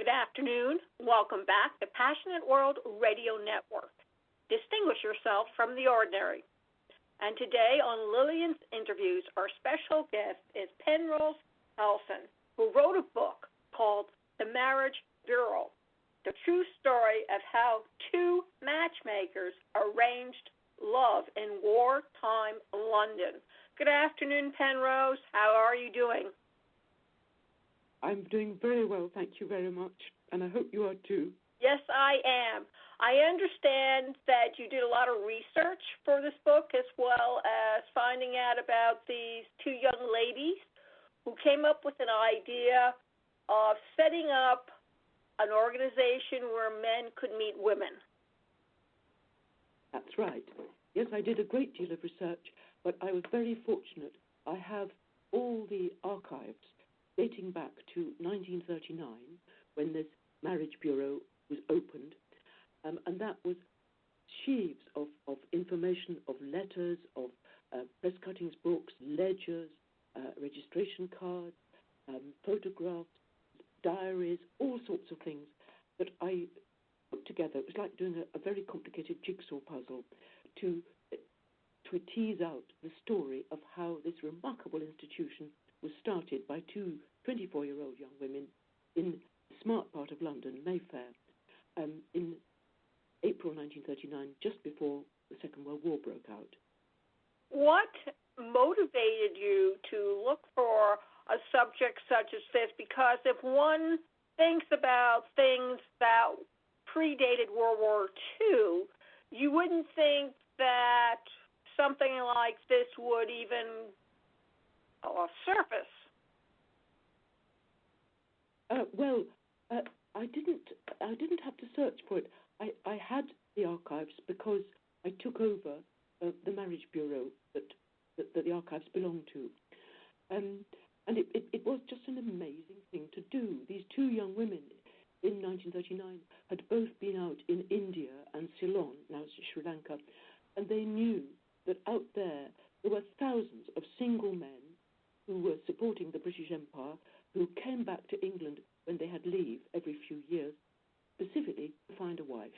afternoon. Welcome back to Passionate World Radio Network. Distinguish yourself from the ordinary. And today on Lillian's interviews, our special guest is Penrose Halson, who wrote a book called The Marriage Bureau, the true story of how two matchmakers arranged love in wartime London. Good afternoon, Penrose. How are you doing? I'm doing very well, thank you very much, and I hope you are too. Yes, I am. I understand that you did a lot of research for this book, as well as finding out about these two young ladies who came up with an idea of setting up an organization where men could meet women. That's right. Yes, I did a great deal of research, but I was very fortunate. I have all the archives dating back to 1939, when this marriage bureau was opened, and that was sheaves of information, of letters, of press cuttings, books, ledgers, registration cards, photographs, diaries, all sorts of things that I put together. It was like doing a very complicated jigsaw puzzle to tease out the story of how this remarkable institution was started by two 24-year-old young women in the smart part of London, Mayfair, in April 1939, just before the Second World War broke out. What motivated you to look for a subject such as this? Because if one thinks about things that predated World War II, you wouldn't think that something like this would even surface. I didn't have to search for it. I had the archives because I took over the marriage bureau that the archives belonged to, and it was just an amazing thing to do. These two young women in 1939 had both been out in India and Ceylon, now it's Sri Lanka, and they knew that out there were thousands of single men who were supporting the British Empire, who came back to England when they had leave every few years, specifically to find a wife.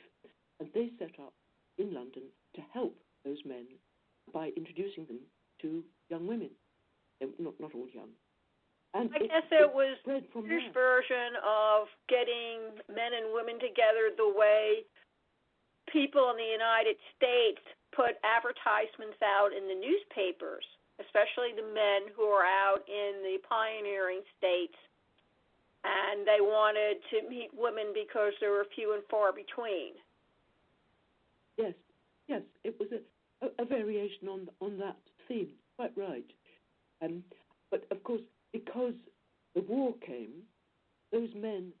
And they set up in London to help those men by introducing them to young women. Not all young. And I guess it was spread from this there. version of getting men and women together the way people in the United States put advertisements out in the newspapers, especially the men who are out in the pioneering states, and they wanted to meet women because there were few and far between. Yes, it was a variation on that theme, quite right. But of course, because the war came, those men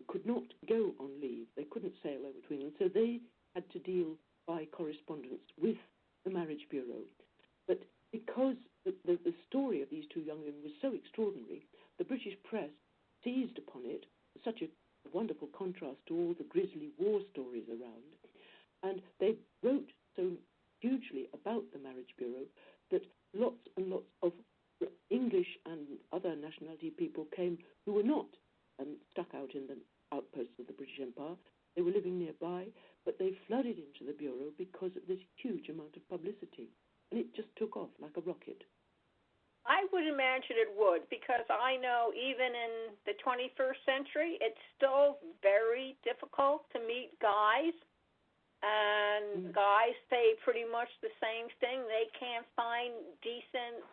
could not go on leave. They couldn't sail over to England, so they had to deal by correspondence with the marriage bureau. But because the story of these two young women was so extraordinary, the British press seized upon it, such a wonderful contrast to all the grisly war stories around, and they wrote so hugely about the marriage bureau that lots and lots of English and other nationality people came who were not stuck out in the outposts of the British Empire. They were living nearby, but they flooded into the bureau because of this huge amount of publicity, and it just took off like a rocket. I would imagine it would, because I know even in the 21st century, it's still very difficult to meet guys, and guys say pretty much the same thing. They can't find decent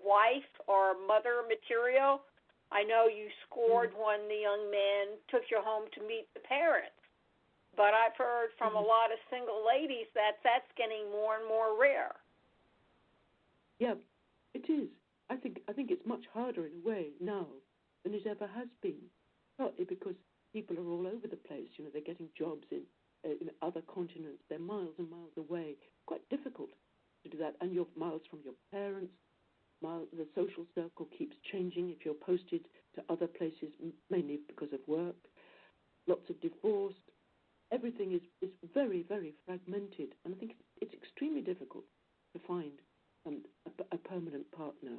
wife or mother material. I know you scored when the young man took you home to meet the parents, but I've heard from a lot of single ladies that that's getting more and more rare. Yeah, it is. I think it's much harder in a way now than it ever has been. Partly because people are all over the place. You know, they're getting jobs in other continents. They're miles and miles away. Quite difficult to do that. And you're miles from your parents. The social circle keeps changing if you're posted to other places, mainly because of work. Lots of divorce. Everything is very, very fragmented. And I think it's extremely difficult to find a permanent partner.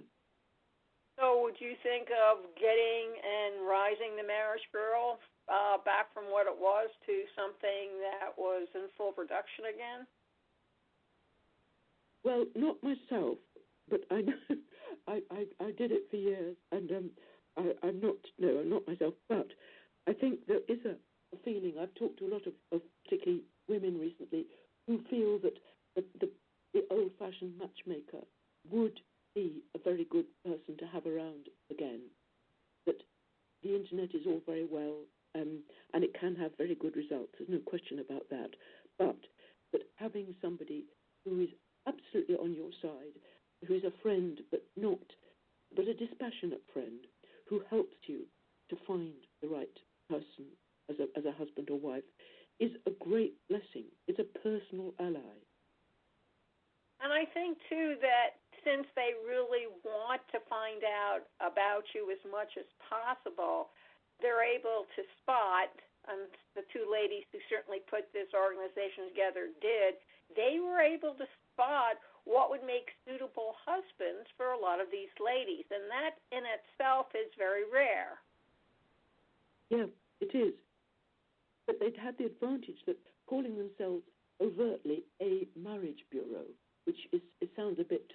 So would you think of getting and rising the Marriage Bureau back from what it was to something that was in full production again? Well, not myself, but I know I did it for years, and I'm not myself, but I think there is a feeling. I've talked to a lot of particularly women recently who feel that the old-fashioned matchmaker would be a very good person to have around again. That the internet is all very well, and it can have very good results. There's no question about that. But having somebody who is absolutely on your side, who is a friend, but a dispassionate friend, who helps you to find the right person as a husband or wife, is a great blessing. It's a personal ally. And I think, too, that since they really want to find out about you as much as possible, they're able to spot, and the two ladies who certainly put this organization together did, they were able to spot what would make suitable husbands for a lot of these ladies. And that in itself is very rare. Yeah, it is. But they'd had the advantage that calling themselves overtly a marriage bureau, which it sounds a bit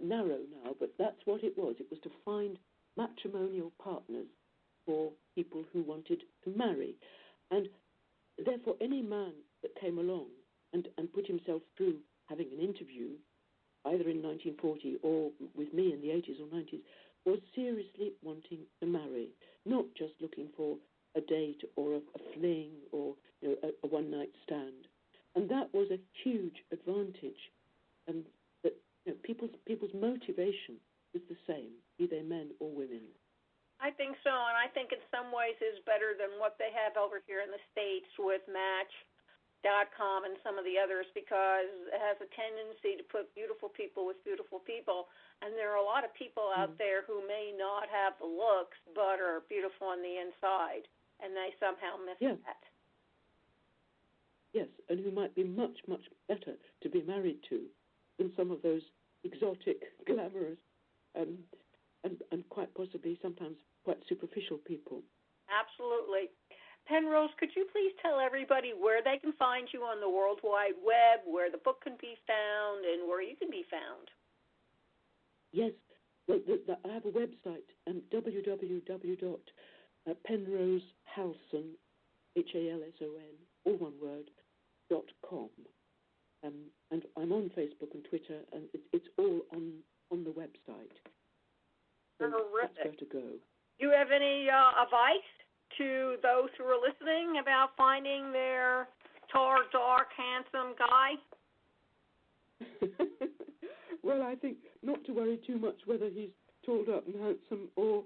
narrow now, but that's what it was. It was to find matrimonial partners for people who wanted to marry. And therefore, any man that came along and put himself through having an interview, either in 1940 or with me in the 80s or 90s, was seriously wanting to marry, not just looking for a date or a fling or a one-night stand. And that was a huge advantage. And that people's motivation is the same, be they men or women. I think so, and I think in some ways is better than what they have over here in the States with Match.com and some of the others, because it has a tendency to put beautiful people with beautiful people, and there are a lot of people out there who may not have the looks but are beautiful on the inside, and they somehow miss that. Yes, and who might be much, much better to be married to than some of those exotic, glamorous, and quite possibly sometimes quite superficial people. Absolutely. Penrose, could you please tell everybody where they can find you on the World Wide Web, where the book can be found, and where you can be found? Yes. Well, I have a website, www.penrosehalson, Halson, all one word, .com. And I'm on Facebook and Twitter, and it's all on the website. So Terrific. That's where to go. Do you have any advice to those who are listening about finding their tall, dark, handsome guy? Well, I think not to worry too much whether he's tall, dark, and handsome or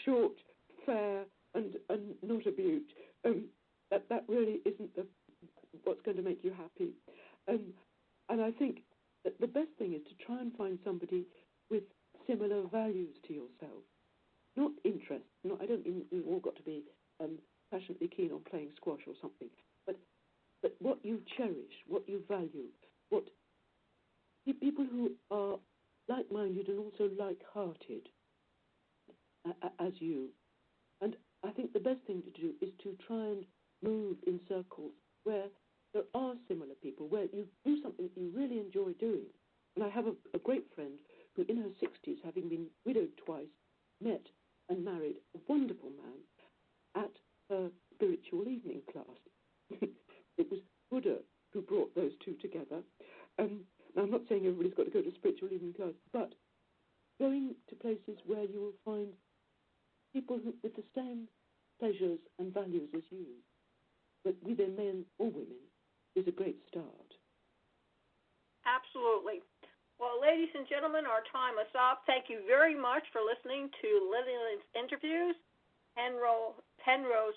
short, fair, and not a beaut. That really isn't what's going to make you happy. And I think that the best thing is to try and find somebody with similar values to yourself, not interests. I don't mean you've all got to be passionately keen on playing squash or something, but what you cherish, what you value, what people who are like-minded and also like-hearted as you. And I think the best thing to do is to try and move in circles where there are similar people, where you do something that you really enjoy doing. And I have a great friend who, in her 60s, having been widowed twice, met and married a wonderful man at her spiritual evening class. It was Buddha who brought those two together. Now, I'm not saying everybody's got to go to spiritual evening class, but going to places where you will find people with the same pleasures and values as you, but whether men or women, is a great start. Absolutely. Well, ladies and gentlemen, our time is up. Thank you very much for listening to Lillian's interviews. Penrose,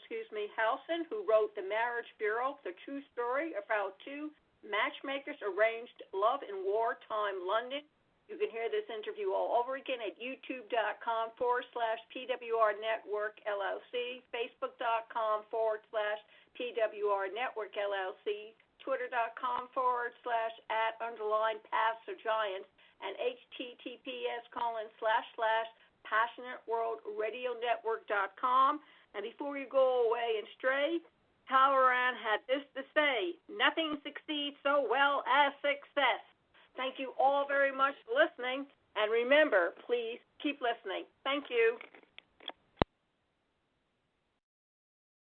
Halson, who wrote The Marriage Bureau, the true story about two matchmakers arranged love in wartime London. You can hear this interview all over again at youtube.com/PWR Network LLC, facebook.com/PWR Network LLC, twitter.com/@_Paths of Giants, and https:// PassionateWorldRadioNetwork.com. And before you go away and stray, Halloran had this to say: nothing succeeds so well as success. Thank you all very much for listening. And remember, please keep listening. Thank you.